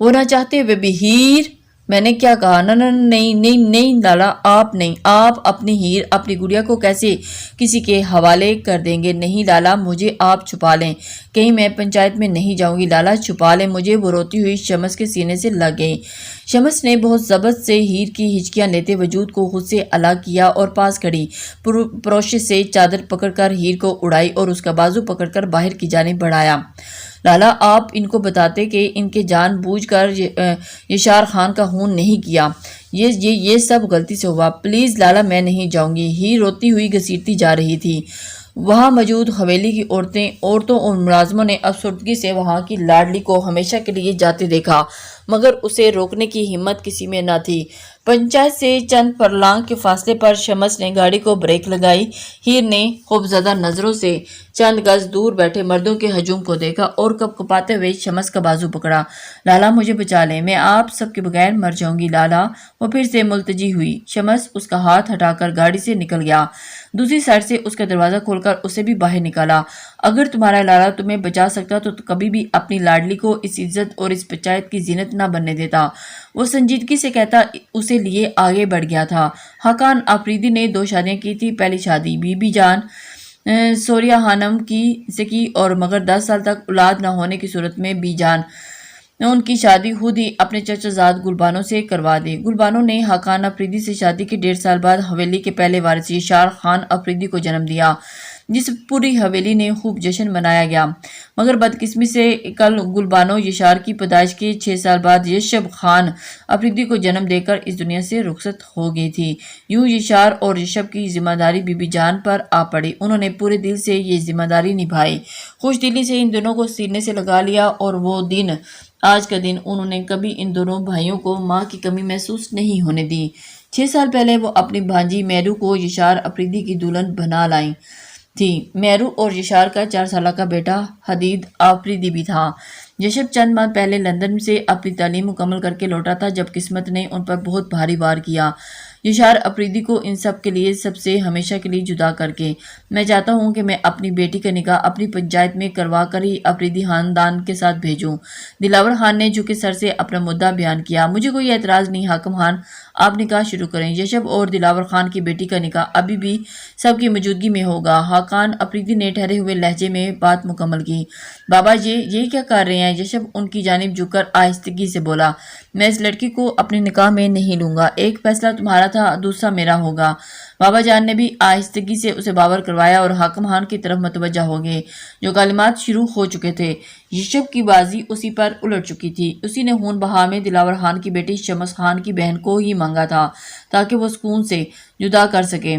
وہ نہ چاہتے ہوئے بھی ہیر، میں نے کیا کہا؟ نہیں نہیں نہیں لالا، آپ نہیں، آپ اپنی ہیر، اپنی گڑیا کو کیسے کسی کے حوالے کر دیں گے؟ نہیں لالا، مجھے آپ چھپا لیں، کہیں میں پنچایت میں نہیں جاؤں گی، لالا چھپا لیں مجھے۔ وہ روتی ہوئی شمس کے سینے سے لگ گئی۔ شمس نے بہت ضبط سے ہیر کی ہچکیاں لیتے وجود کو خود سے الگ کیا اور پاس کھڑی پروش سے چادر پکڑ کر ہیر کو اڑائی اور اس کا بازو پکڑ کر باہر کی جانب بڑھایا۔ لالا، آپ ان کو بتاتے کہ ان کے جان بوجھ کر یشار خان کا خون نہیں کیا، یہ سب غلطی سے ہوا، پلیز لالا میں نہیں جاؤں گی۔ ہیر روتی ہوئی گھسیٹتی جا رہی تھی۔ وہاں موجود حویلی کی عورتوں اور ملازموں نے افسردگی سے وہاں کی لاڈلی کو ہمیشہ کے لیے جاتے دیکھا، مگر اسے روکنے کی ہمت کسی میں نہ تھی۔ پنچایت سے چند فرلانگ کے فاصلے پر شمس نے گاڑی کو بریک لگائی۔ ہیر نے خوفزدہ نظروں سے چند گز دور بیٹھے مردوں کے ہجوم کو دیکھا اور کپکپاتے ہوئے شمس کا بازو پکڑا۔ لالا مجھے بچا لیں، میں آپ سب کے بغیر مر جاؤں گی لالا۔ وہ پھر سے ملتجی ہوئی۔ شمس اس کا ہاتھ ہٹا کر گاڑی سے نکل گیا، دوسری سائڈ سے اس کا دروازہ کھول کر اسے بھی باہر نکالا۔ اگر تمہارا لالا تمہیں بچا سکتا تو کبھی بھی اپنی لاڈلی کو اس عزت اور اس پنچایت کی زینت نہ بننے دیتا، وہ سنجیدگی سے کہتا اسے لیے آگے بڑھ گیا تھا۔ حقان آفریدی نے 2 شادیاں کی تھی۔ پہلی شادی بی بی جان سوریا خانم سے کی اور مگر 10 سال تک اولاد نہ ہونے کی صورت میں بی جان ان کی شادی خود ہی اپنے چچا زاد گلبانو سے کروا دی۔ گلبانو نے حقان آفریدی سے شادی کے 1.5 سال بعد حویلی کے پہلے وارث یشار خان آفریدی کو جنم دیا، جس پوری حویلی نے خوب جشن منایا گیا۔ مگر بدقسمتی سے کل گلبانو یشار کی پیدائش کے 6 سال بعد یشب خان آفریدی کو جنم دے کر اس دنیا سے رخصت ہو گئی تھی۔ یوں یشار اور یشب کی ذمہ داری بی بی جان پر آ پڑی۔ انہوں نے پورے دل سے یہ ذمہ داری نبھائی، خوش دلی سے ان دونوں کو سینے سے لگا لیا، اور وہ دن آج کا دن انہوں نے کبھی ان دونوں بھائیوں کو ماں کی کمی محسوس نہیں ہونے دی۔ 6 سال پہلے وہ اپنی بھانجی میرو کو یشار آفریدی کی دلہن بنا لائی تھی۔ میرو اور یشار کا 4 سالہ کا بیٹا حدید آفریدی بھی تھا۔ یشب چند ماہ پہلے لندن سے اپنی تعلیم مکمل کر کے لوٹا تھا جب قسمت نے ان پر بہت بھاری وار کیا، یشار آفریدی کو ان سب کے لیے سب سے ہمیشہ کے لیے جدا کر کے۔ میں چاہتا ہوں کہ میں اپنی بیٹی کا نکاح اپنی پنچایت میں کروا کر ہی آفریدی خاندان کے ساتھ بھیجوں۔ دلاور خان نے جھکے سر سے اپنا مدعا بیان کیا۔ مجھے کوئی اعتراض نہیں حاکم خان، آپ نکاح شروع کریں۔ یشب اور دلاور خان کی بیٹی کا نکاح ابھی بھی سب کی موجودگی میں ہوگا۔ حقان آفریدی نے ٹھہرے ہوئے لہجے میں بات مکمل کی۔ بابا یہ کیا کر رہے ہیں؟ یشب ان کی جانب جھک کر آہستگی سے بولا، میں اس لڑکی کو اپنے نکاح میں نہیں لوں گا، ایک فیصلہ تمہارا تھا، دوسرا میرا ہوگا۔ بابا جان نے بھی آہستگی سے اسے باور کروایا اور حاکم خان کی طرف متوجہ ہو گئے، جو کلمات شروع ہو چکے تھے۔ یشب کی بازی اسی پر الٹ چکی تھی۔ اسی نے خون بہا میں دلاور خان کی بیٹی شمس خان کی بہن کو ہی مانگا تھا تاکہ وہ سکون سے جدا کر سکے،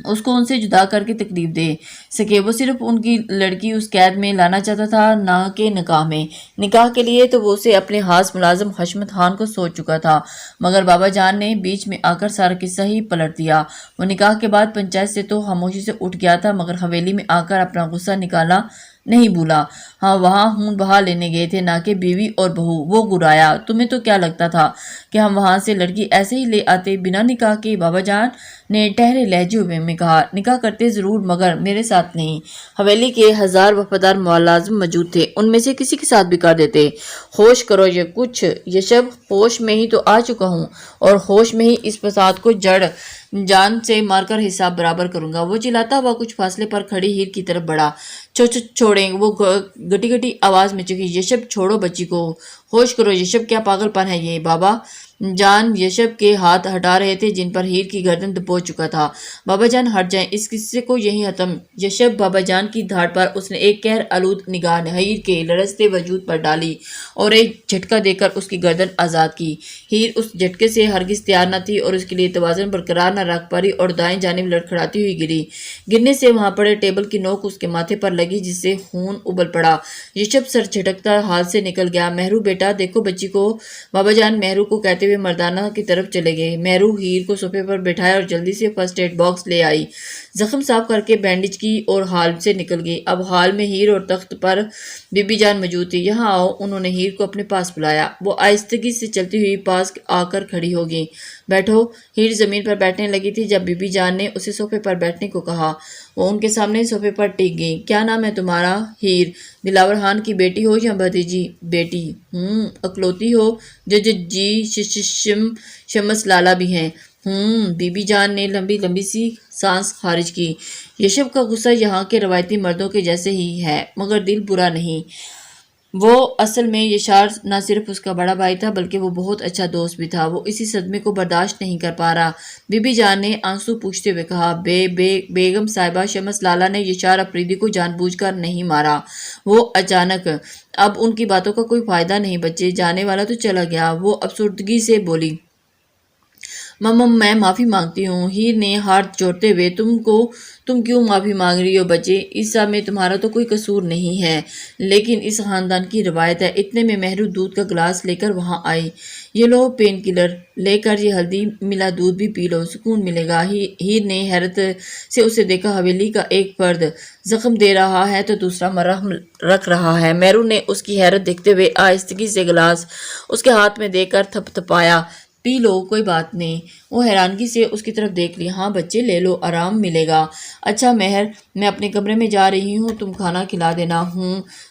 اس کو ان سے جدا کر کے تکلیف دے سکے۔ وہ صرف ان کی لڑکی اس قید میں لانا چاہتا تھا، نہ کہ نکاح میں۔ نکاح کے لیے تو وہ اسے اپنے خاص ملازم حشمت خان کو سوچ چکا تھا، مگر بابا جان نے بیچ میں آ کر سارا قصہ ہی پلٹ دیا۔ وہ نکاح کے بعد پنچایت سے تو خاموشی سے اٹھ گیا تھا، مگر حویلی میں آ کر اپنا غصہ نکالنا نہیں بھولا۔ ہاں، وہاں خون بہا لینے گئے تھے، نہ کہ بیوی اور بہو۔ وہ گرایا، تمہیں تو کیا لگتا تھا کہ ہم وہاں سے لڑکی ایسے ہی لے آتے بنا نکاح کے؟ بابا جان نے ٹھہرے لہجے میں کہا، نکاح کرتے ضرور مگر میرے ساتھ نہیں۔ حویلی کے 1000 وفادار ملازم موجود تھے، ان میں سے کسی کے ساتھ بھی کر دیتے۔ ہوش کرو یہ کچھ یشب، ہوش میں ہی تو آ چکا ہوں، اور ہوش میں ہی اس فساد کو جڑ جان سے مار کر حساب برابر کروں گا۔ وہ چلاتا ہوا کچھ فاصلے پر کھڑی ہیر کی طرف بڑھا۔ چھوڑیں، وہ گٹی گٹی آواز میں چکی، یشب چھوڑو بچی کو، ہوش کرو یشب، کیا پاگل پن ہے یہ؟ بابا جان یشب کے ہاتھ ہٹا رہے تھے جن پر ہیر کی گردن دبوچ چکا تھا۔ بابا جان ہٹ جائیں، اس قصے کو یہی ختم۔ یشب بابا جان کی دھاڑ پر اس نے ایک قہر آلود نگاہ ہیر کے لرزتے وجود پر ڈالی اور ایک جھٹکا دے کر اس کی گردن آزاد کی۔ ہیر اس جھٹکے سے ہرگز تیار نہ تھی اور اس کے لیے توازن برقرار نہ رکھ پاری اور دائیں جانب لڑکھڑاتی ہوئی گری۔ گرنے سے وہاں پڑے ٹیبل کی نوک اس کے ماتھے پر لگی جس سے خون ابل پڑا۔ یشب سر جھٹکتا ہاتھ سے نکل گیا۔ مہرو بیٹا دیکھو بچی کو، بابا جان مہرو کو کہتے کرتے ہوئے مردانہ کی طرف چلے گئے۔ مہرو ہیر کو صوفے پر بٹھایا اور جلدی سے فرسٹ ایڈ باکس لے آئی، زخم صاف کر کے بینڈیج کی اور ہال سے نکل گئی۔ اب ہال میں ہیر اور تخت پر بی بی جان موجود تھی۔ یہاں آؤ، انہوں نے ہیر کو اپنے پاس بلایا۔ وہ آہستگی سے چلتی ہوئی پاس آ کر کھڑی ہو گئی۔ بیٹھو۔ ہیر زمین پر بیٹھنے لگی تھی جب بی بی جان نے اسے صوفے پر بیٹھنے کو کہا۔ وہ ان کے سامنے صوفے پر ٹک گئی۔ کیا نام ہے تمہارا؟ ہیر۔ دلاور خان کی بیٹی ہو یا بھتیجی؟ بیٹی۔ اکلوتی ہو؟ جی شمس لالہ بھی ہیں۔ بی بی جان نے لمبی لمبی سی سانس خارج کی۔ یشب کا غصہ یہاں کے روایتی مردوں کے جیسے ہی ہے، مگر دل برا نہیں۔ وہ اصل میں یشار نہ صرف اس کا بڑا بھائی تھا بلکہ وہ بہت اچھا دوست بھی تھا۔ وہ اسی صدمے کو برداشت نہیں کر پا رہا۔ بی بی جان نے آنسو پوچھتے ہوئے کہا، بیگم صاحبہ، شمس لالہ نے یشار افریدی کو جان بوجھ کر نہیں مارا، وہ اچانک۔ اب ان کی باتوں کا کوئی فائدہ نہیں بچے، جانے والا تو چلا گیا۔ وہ افسردگی سے بولی۔ میں معافی مانگتی ہوں۔ ہیر نے ہاتھ جوڑتے ہوئے، تم کیوں معافی مانگ رہی ہو بچے؟ اس سب میں تمہارا تو کوئی قصور نہیں ہے، لیکن اس خاندان کی روایت ہے۔ اتنے میں مہرو دودھ کا گلاس لے کر وہاں آئی۔ یہ لو پین کلر، لے کر یہ ہلدی ملا دودھ بھی پی لو، سکون ملے گا۔ ہیر نے حیرت سے اسے دیکھا۔ حویلی کا ایک فرد زخم دے رہا ہے تو دوسرا مرہم رکھ رہا ہے۔ مہرو نے اس کی حیرت دیکھتے ہوئے آہستگی سے گلاس اس کے ہاتھ میں دے کر تھپ تھپایا۔ پی لو، کوئی بات نہیں۔ وہ حیرانگی سے اس کی طرف دیکھ لی۔ ہاں بچے، لے لو، آرام ملے گا۔ اچھا مہر، میں اپنے کمرے میں جا رہی ہوں، تم کھانا کھلا دینا۔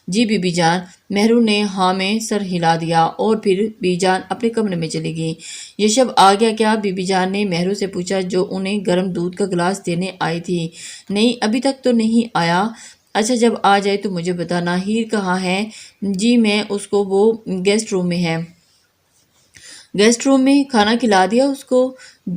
جی بی بی جان۔ مہرو نے ہاں میں سر ہلا دیا اور پھر بی جان اپنے کمرے میں چلی گئی۔ یشب آ گیا کیا؟ بی بی جان نے مہرو سے پوچھا جو انہیں گرم دودھ کا گلاس دینے آئی تھی۔ نہیں، ابھی تک تو نہیں آیا۔ اچھا، جب آ جائے تو مجھے بتانا۔ ہیر کہاں ہے؟ جی میں اس کو، وہ گیسٹ روم میں ہے۔ گیسٹ روم میں؟ کھانا کھلا دیا اس کو؟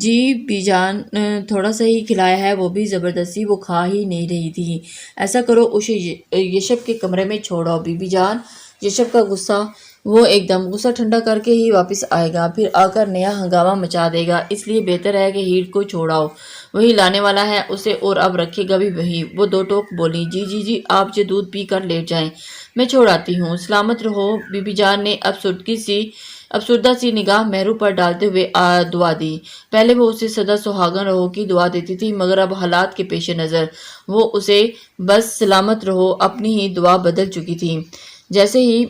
جی بی جان، تھوڑا سا ہی کھلایا ہے، وہ بھی زبردستی، وہ کھا ہی نہیں رہی تھی۔ ایسا کرو، اسے یشب کے کمرے میں چھوڑو بی بی جان۔ یشب کا غصہ، وہ ایک دم غصہ ٹھنڈا کر کے ہی واپس آئے گا، پھر آ کر نیا ہنگامہ مچا دے گا، اس لیے بہتر ہے کہ ہیر کو چھوڑاؤ۔ وہی لانے والا ہے اسے اور اب رکھے گا بھی وہی۔ وہ دو ٹوک بولی۔ جی آپ یہ دودھ پی کر لیٹ جائیں، میں چھوڑ آتی ہوں۔ سلامت رہو۔ بی بی جان نے افسردہ سی نگاہ مہرو پر ڈالتے ہوئے دعا دی۔ پہلے وہ اسے سدا سہاگن رہو کی دعا دیتی تھی، مگر اب حالات کے پیش نظر وہ اسے بس سلامت رہو اپنی ہی دعا بدل چکی تھی۔ جیسے ہی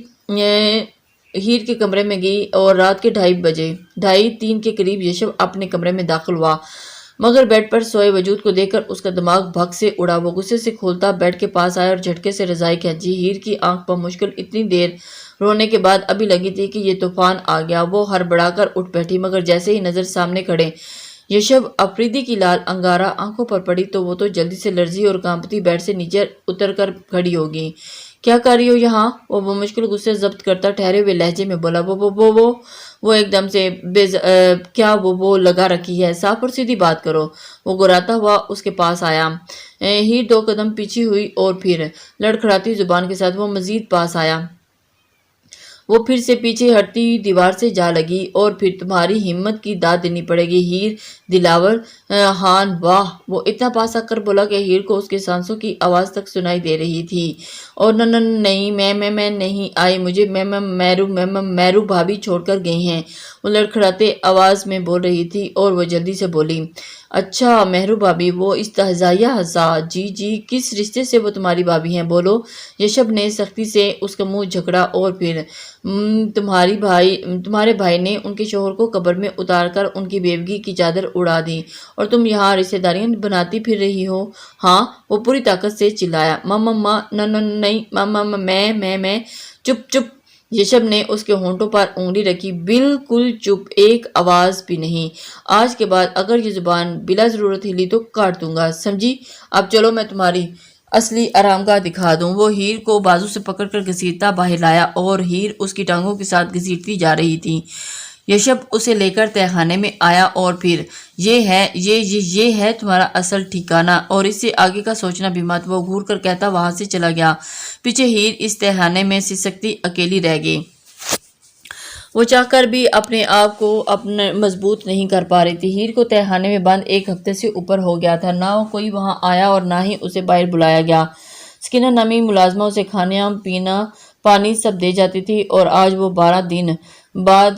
ہیر کے کمرے میں گئی اور رات کے 2:30 کے قریب یشب اپنے کمرے میں داخل ہوا، مگر بیڈ پر سوئے وجود کو دیکھ کر اس کا دماغ بھگ سے اڑا۔ وہ غصے سے کھولتا بیڈ کے پاس آیا اور جھٹکے سے رضائی کھینچی۔ ہیر کی آنکھ بمشکل اتنی دیر رونے کے بعد ابھی لگی تھی کہ یہ طوفان آ گیا۔ وہ ہڑبڑا کر اٹھ بیٹھی، مگر جیسے ہی نظر سامنے کھڑے یشب افریدی کی لال انگارہ آنکھوں پر پڑی تو وہ تو جلدی سے لرزی اور کانپتی بیڈ سے نیچے اتر کر کھڑی ہو گئی۔ کیا کر رہی ہو یہاں؟ وہ بمشکل غصے ضبط کرتا ٹھہرے ہوئے لہجے میں بولا۔ وہ ایک دم سے کیا وہ لگا رکھی ہے؟ صاف اور سیدھی بات کرو۔ وہ گراتا ہوا اس کے پاس آیا۔ ہیر 2 قدم پیچھے ہوئی اور پھر لڑکھڑاتی زبان کے ساتھ وہ مزید پاس آیا۔ وہ پھر سے پیچھے ہٹتی دیوار سے جا لگی۔ اور پھر تمہاری ہمت کی داد دینی پڑے گی ہیر۔ دلاور خان، واہ! وہ اتنا پاس آ کر بولا کہ ہیر کو اس کے سانسوں کی آواز تک سنائی دے رہی تھی۔ اور نہیں، میں نہیں آئی، مجھے مہرو بھابھی چھوڑ کر گئی ہیں، وہ لڑکھڑاتے آواز میں بول رہی تھی اور وہ جلدی سے بولی۔ اچھا مہرو بھابھی، وہ استہزائیہ ہنسا۔ جی، کس رشتے سے وہ تمہاری بھابھی ہیں، بولو۔ یشب نے سختی سے اس کا منہ جھکڑا اور پھر تمہارے بھائی نے ان کے شوہر کو قبر میں اتار کر ان کی بیوگی کی چادر اڑا دی اور تم یہاں رشتہ داریاں بناتی پھر رہی ہو۔ ہاں، وہ پوری طاقت سے چلایا۔ نہیں، میں چپ۔ یشب نے اس کے ہونٹوں پر انگلی رکھی۔ بالکل چپ، ایک آواز بھی نہیں۔ آج کے بعد اگر یہ زبان بلا ضرورت ہلی تو کاٹ دوں گا، سمجھی؟ اب چلو میں تمہاری اصلی آرامگاہ دکھا دوں۔ وہ ہیر کو بازو سے پکڑ کر گھسیٹتا باہر لایا اور ہیر اس کی ٹانگوں کے ساتھ گھسیٹتی جا رہی تھی۔ یشب اسے لے کر تہہ خانے میں آیا اور پھر یہ ہے تمہارا اصل ٹھکانہ، اور اس سے آگے کا سوچنا بھی مت، وہ گھور کر کہتا وہاں سے چلا گیا۔ پیچھے ہیر اس تہہ خانے میں سسکتی اکیلی رہ گئی۔ وہ چاہ کر بھی اپنے آپ کو مضبوط نہیں کر پا رہی تھی۔ ہیر کو تہہ خانے میں بند 1 ہفتے سے اوپر ہو گیا تھا۔ نہ کوئی وہاں آیا اور نہ ہی اسے باہر بلایا گیا۔ سکینہ نامی ملازمہ اسے کھانا پینا پانی سب دے جاتی تھی، اور آج وہ 12 دن بعد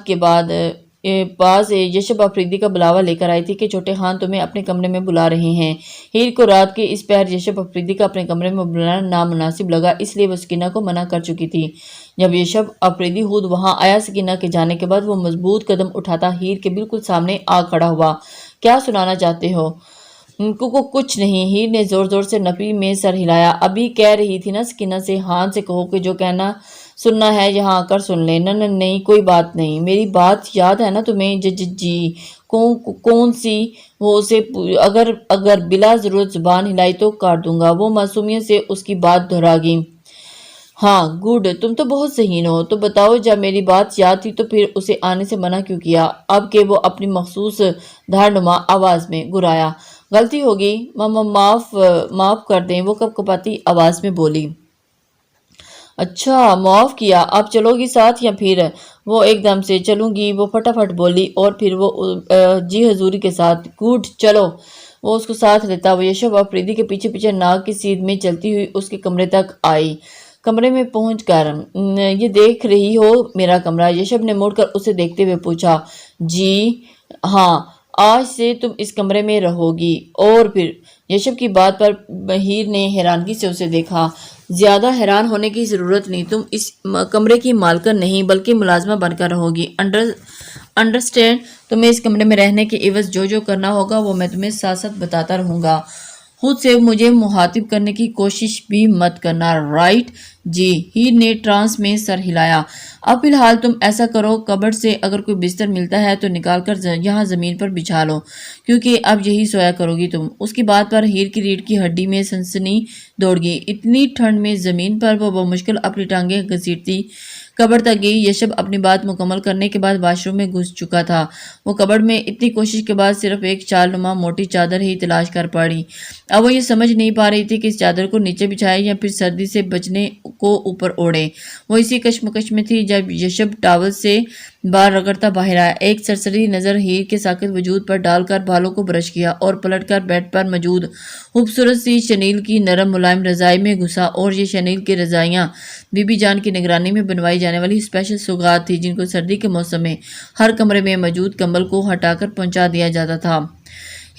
پاس یشب آفریدی کا بلاوا لے کر آئی تھی کہ چھوٹے خان تمہیں اپنے کمرے میں بلا رہے ہیں۔ ہیر کو رات کے اس پہر یشب آفریدی کا اپنے کمرے میں بلانا نامناسب لگا، اس لیے وہ سکینہ کو منع کر چکی تھی۔ جب یشب آفریدی خود وہاں آیا، سکینہ کے جانے کے بعد وہ مضبوط قدم اٹھاتا ہیر کے بالکل سامنے آ کھڑا ہوا۔ کیا سنانا چاہتے ہو؟ کچھ نہیں، ہیر نے زور زور سے نفی میں سر ہلایا۔ ابھی کہہ رہی تھی نا سکینہ سے، خان سے کہو کہ جو کہنا سننا ہے یہاں آ کر سن لیں۔ نہیں کوئی بات نہیں، میری بات یاد ہے نا تمہیں؟ جی کون سی؟ وہ اسے اگر بلا ضرورت زبان ہلائی تو کاٹ دوں گا۔ وہ معصومیت سے اس کی بات دہرا گئی۔ ہاں گڈ، تم تو بہت ذہین ہو۔ تو بتاؤ، جب میری بات یاد تھی تو پھر اسے آنے سے منع کیوں کیا؟ اب کہ وہ اپنی مخصوص دھاڑنما آواز میں گرایا۔ غلطی ہو گئی ماما، معاف کر دیں، وہ کپکپاتی آواز میں بولی۔ اچھا معاف کیا، اب چلو گی ساتھ یا پھر؟ وہ ایک دم سے چلوں گی، وہ فٹافٹ بولی، اور پھر وہ جی حضوری کے ساتھ۔ گڈ چلو۔ وہ اس کو ساتھ لیتا وہ یشب آفریدی کے پیچھے پیچھے ناک کی سیدھ میں چلتی ہوئی اس کے کمرے تک آئی۔ کمرے میں پہنچ کر یہ دیکھ رہی ہو میرا کمرہ؟ یشب نے مڑ کر اسے دیکھتے ہوئے پوچھا۔ جی ہاں، آج سے تم اس کمرے میں رہو گی۔ اور پھر؟ یشب کی بات پر ہیر نے حیرانگی سے اسے دیکھا۔ زیادہ حیران ہونے کی ضرورت نہیں، تم اس کمرے کی مالکن نہیں بلکہ ملازمہ بن کر رہو گی، انڈرسٹینڈ؟ تمہیں اس کمرے میں رہنے کے عوض جو کرنا ہوگا وہ میں تمہیں ساتھ ساتھ بتاتا رہوں گا۔ خود سے مجھے مخاطب کرنے کی کوشش بھی مت کرنا، رائٹ؟ جی۔ ہیر نے ٹرانس میں سر ہلایا۔ اب فی الحال تم ایسا کرو، کبرڈ سے اگر کوئی بستر ملتا ہے تو نکال کر یہاں زمین پر بچھا لو، کیونکہ اب یہی سویا کرو گی تم۔ اس کی بات پر ہیر کی ریڑھ کی ہڈی میں سنسنی دوڑ گئی۔ اتنی ٹھنڈ میں زمین پر وہ بمشکل اپنی ٹانگیں گھسیٹتی کبرڈ تک گئی۔ یشب اپنی بات مکمل کرنے کے بعد واش روم میں گھس چکا تھا۔ وہ کبرڈ میں اتنی کوشش کے بعد صرف ایک چال نما موٹی چادر ہی تلاش کر پاڑی۔ اب وہ یہ سمجھ نہیں پا رہی تھی کہ اس چادر کو نیچے بچھائے یا پھر سردی سے بچنے کو اوپر اوڑھے۔ وہ اسی کشمکش میں تھی جب یشب ٹاول سے بال رگڑتا باہر آیا۔ ایک سرسری نظر ہیر کے ساکت وجود پر ڈال کر بالوں کو برش کیا اور پلٹ کر بیڈ پر موجود خوبصورت سی شنیل کی نرم ملائم رضائی میں گھسا۔ اور یہ شنیل کی رضائیاں بی بی جان کی نگرانی میں بنوائی جانے والی اسپیشل سوغات تھی، جن کو سردی کے موسم میں ہر کمرے میں موجود کمبل کو ہٹا کر پہنچا دیا جاتا تھا۔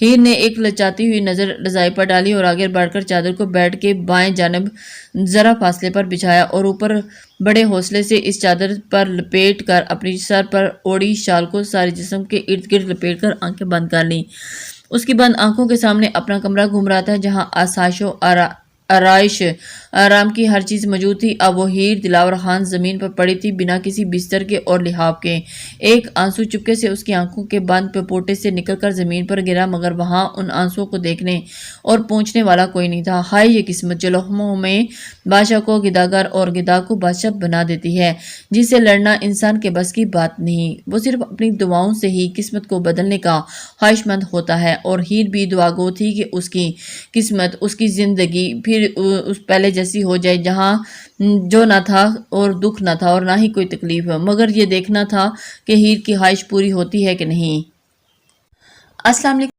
ہیر نے ایک لچاتی ہوئی نظر رضائی پر ڈالی اور آگے بڑھ کر چادر کو بیڈ کے بائیں جانب ذرا فاصلے پر بچھایا اور اوپر بڑے حوصلے سے اس چادر پر لپیٹ کر اپنی سر پر اوڑھی شال کو سارے جسم کے ارد گرد لپیٹ کر آنکھیں بند کر لیں۔ اس کی بند آنکھوں کے سامنے اپنا کمرہ گھوم رہا تھا، جہاں آسائش و آرائش آرام کی ہر چیز موجود تھی۔ اب وہ ہیر دلاور خان زمین پر پڑی تھی، بنا کسی بستر کے اور لحاف کے۔ ایک آنسو چپکے سے اس کی آنکھوں کے بند پپوٹے سے نکل کر زمین پر گرا، مگر وہاں ان آنسوؤں کو دیکھنے اور پوچھنے والا کوئی نہیں تھا۔ ہائے یہ قسمت جو لوہموں میں بادشاہ کو گداگر اور گدا کو بادشاہ بنا دیتی ہے، جس سے لڑنا انسان کے بس کی بات نہیں۔ وہ صرف اپنی دعاؤں سے ہی قسمت کو بدلنے کا خواہش مند ہوتا ہے، اور ہیر بھی دعا گو تھی کہ اس کی قسمت، اس کی زندگی پھر اس پہلے جیسی ہو جائے، جہاں جو نہ تھا اور دکھ نہ تھا اور نہ ہی کوئی تکلیف، مگر یہ دیکھنا تھا کہ ہیر کی خواہش پوری ہوتی ہے کہ نہیں۔ السلام علیکم